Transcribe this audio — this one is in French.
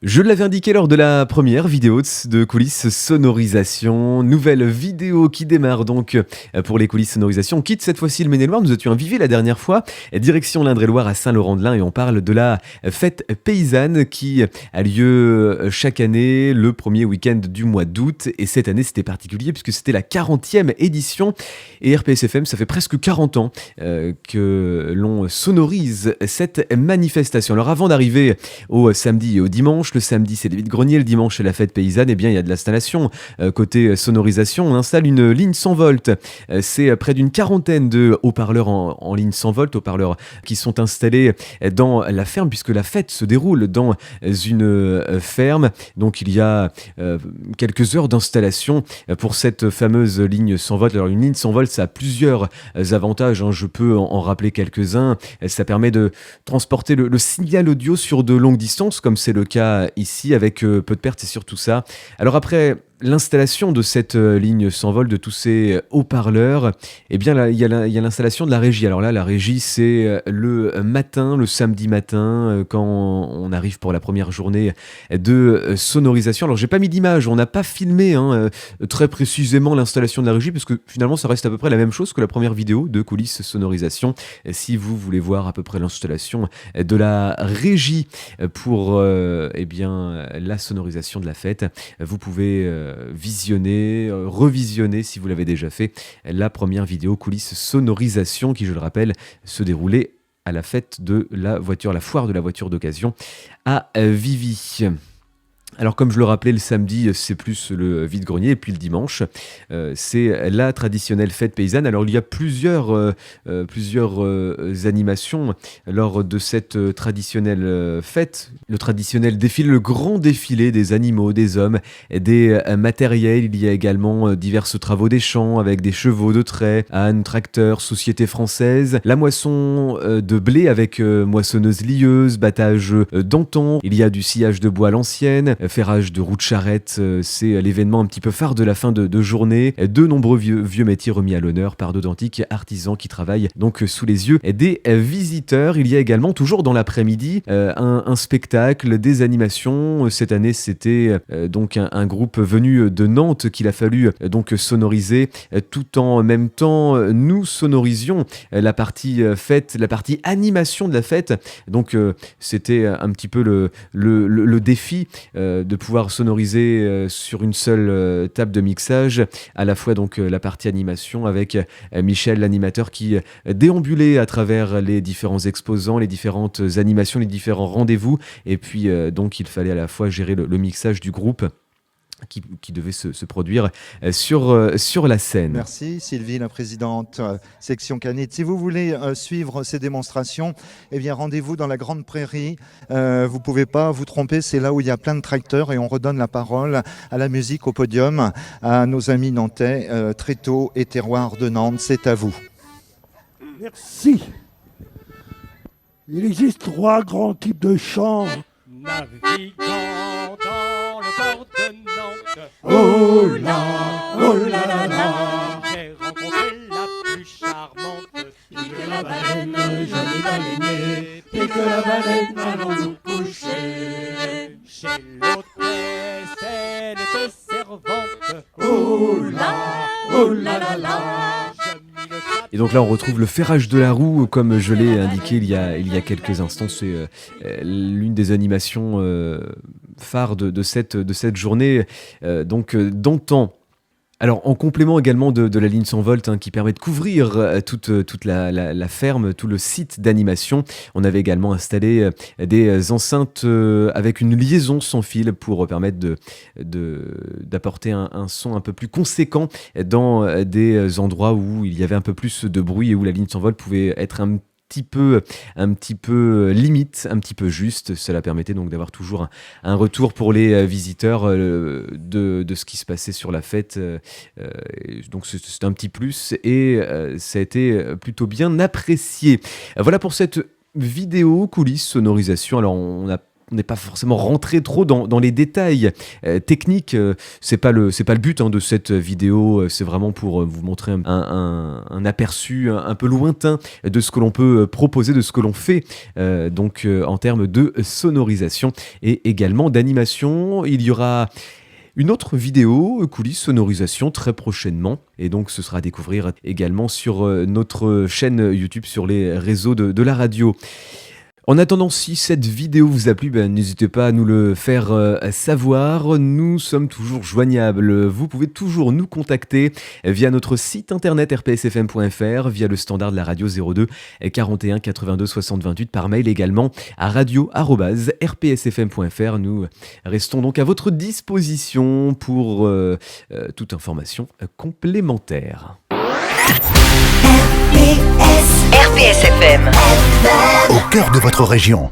Je l'avais indiqué lors de la première vidéo de coulisses sonorisation. Nouvelle vidéo qui démarre donc pour les coulisses sonorisation. On quitte cette fois-ci le Maine-et-Loire. Nous étions à Viviers la dernière fois. Direction l'Indre-et-Loire à Saint-Laurent-de-Lin et on parle de la fête paysanne qui a lieu chaque année le premier week-end du mois d'août. Et cette année c'était particulier puisque c'était la 40e édition. Et RPS-FM, ça fait presque 40 ans que l'on sonorise cette manifestation. Alors avant d'arriver au samedi et au dimanche, le samedi c'est les vides-greniers, le dimanche c'est la fête paysanne, et bien il y a de l'installation. Côté sonorisation, on installe une ligne 100 volts. C'est près d'une quarantaine de haut-parleurs en ligne 100 volts, haut-parleurs qui sont installés dans la ferme, puisque la fête se déroule dans une ferme. Donc il y a quelques heures d'installation pour cette fameuse ligne 100 volts. Alors une ligne 100 volts, ça a plusieurs avantages, hein. Je peux en rappeler quelques-uns. Ça permet de transporter le signal audio sur de longues distances, comme c'est le cas ici, avec peu de pertes et surtout ça. Alors après l'installation de cette ligne 100 volts, de tous ces haut-parleurs, eh bien là, il y a l'installation de la régie. Alors là, la régie, c'est le matin, le samedi matin, quand on arrive pour la première journée de sonorisation. Alors j'ai pas mis d'image, on n'a pas filmé très précisément l'installation de la régie, parce que finalement ça reste à peu près la même chose que la première vidéo de coulisses sonorisation. Si vous voulez voir à peu près l'installation de la régie pour la sonorisation de la fête, vous pouvez visionner, revisionner si vous l'avez déjà fait, la première vidéo coulisses sonorisation qui, je le rappelle, se déroulait à la fête de la voiture, la foire de la voiture d'occasion à Viviers. Alors comme je le rappelais, le samedi c'est plus le vide-grenier, et puis le dimanche c'est la traditionnelle fête paysanne. Alors il y a plusieurs animations lors de cette traditionnelle fête. Le traditionnel défilé, le grand défilé des animaux, des hommes, des matériels. Il y a également diverses travaux des champs avec des chevaux de trait, ânes, tracteurs, société française. La moisson de blé avec moissonneuse-lieuse, battage d'antan. Il y a du sciage de bois à l'ancienne, ferrage de roues de charrette, c'est l'événement un petit peu phare de la fin de journée. De nombreux vieux métiers remis à l'honneur par d'authentiques artisans qui travaillent donc sous les yeux des visiteurs. Il y a également, toujours dans l'après-midi, un spectacle, des animations. Cette année, c'était donc un groupe venu de Nantes qu'il a fallu donc sonoriser, tout en même temps nous sonorisions la partie fête, la partie animation de la fête. Donc c'était un petit peu le défi de pouvoir sonoriser sur une seule table de mixage à la fois donc la partie animation avec Michel l'animateur qui déambulait à travers les différents exposants, les différentes animations, les différents rendez-vous, et puis donc il fallait à la fois gérer le mixage du groupe qui devait se produire sur la scène. Merci Sylvie, la présidente section Canette. Si vous voulez suivre ces démonstrations, eh bien rendez-vous dans la Grande Prairie. Vous ne pouvez pas vous tromper, c'est là où il y a plein de tracteurs, et on redonne la parole à la musique au podium, à nos amis nantais, Tréteaux et Terroir de Nantes. C'est à vous. Merci. Il existe 3 grands types de chants. Naviguant dans le port de Nantes, Oh là là, j'ai rencontré la plus charmante. pique la baleine, joli baleinier, pique la baleine, allons nous coucher. Chez l'hôtesse, elle était servante. Oh là là, Je mis le tapis. Et donc là on retrouve le ferrage de la roue, comme je l'ai indiqué il y a quelques instants. C'est l'une des animations phares de cette journée, d'antan. Alors en complément également de la ligne 100 volts qui permet de couvrir toute la ferme, tout le site d'animation, on avait également installé des enceintes avec une liaison sans fil pour permettre d'apporter un son un peu plus conséquent dans des endroits où il y avait un peu plus de bruit et où la ligne 100 volts pouvait être un petit peu limite, un petit peu juste. Cela permettait donc d'avoir toujours un retour pour les visiteurs de ce qui se passait sur la fête. Donc c'est un petit plus, et ça a été plutôt bien apprécié. Voilà pour cette vidéo coulisses sonorisation. Alors on a n'est pas forcément rentré trop dans les détails techniques. C'est pas le but de cette vidéo. C'est vraiment pour vous montrer un aperçu un peu lointain de ce que l'on peut proposer, de ce que l'on fait en termes de sonorisation et également d'animation. Il y aura une autre vidéo coulisses sonorisation très prochainement, et donc ce sera à découvrir également sur notre chaîne YouTube, sur les réseaux de la radio. En attendant, si cette vidéo vous a plu, n'hésitez pas à nous le faire savoir. Nous sommes toujours joignables. Vous pouvez toujours nous contacter via notre site internet rpsfm.fr, via le standard de la radio 02 41 82 60 28, par mail également à radio@rpsfm.fr. Nous restons donc à votre disposition pour toute information complémentaire. RPS FM. Au cœur de votre région.